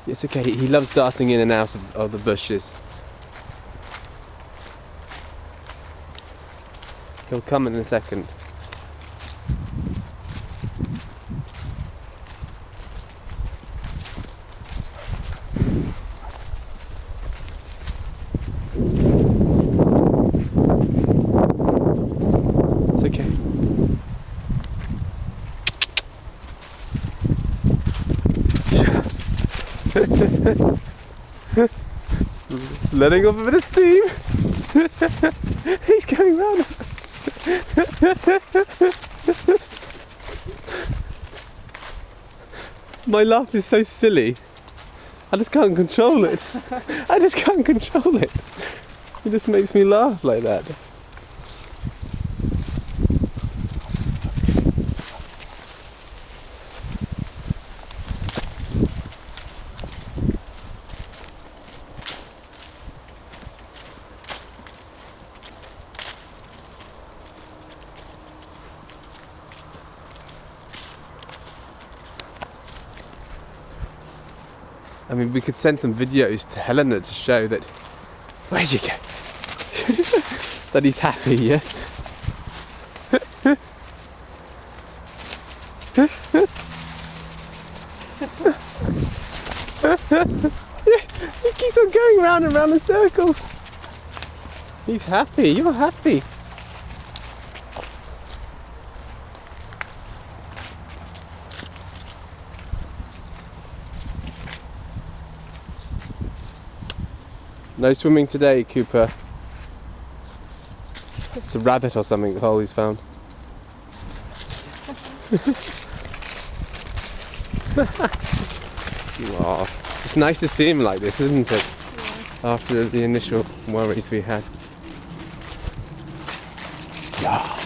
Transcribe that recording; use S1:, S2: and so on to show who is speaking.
S1: It's okay, he loves darting in and out of the bushes. He'll come in a second. It's okay. Letting off a bit of steam. He's going round. My laugh is so silly. I just can't control it. I just can't control it. It just makes me laugh like that. I mean, we could send some videos to Helena to show that. Where'd you go? That he's happy, yes? He keeps on going round and round in circles. He's happy, you're happy. No swimming today, Cooper. It's a rabbit or something that Holly's found. Aw, it's nice to see him like this, isn't it? Yeah. After the initial worries we had. Yeah.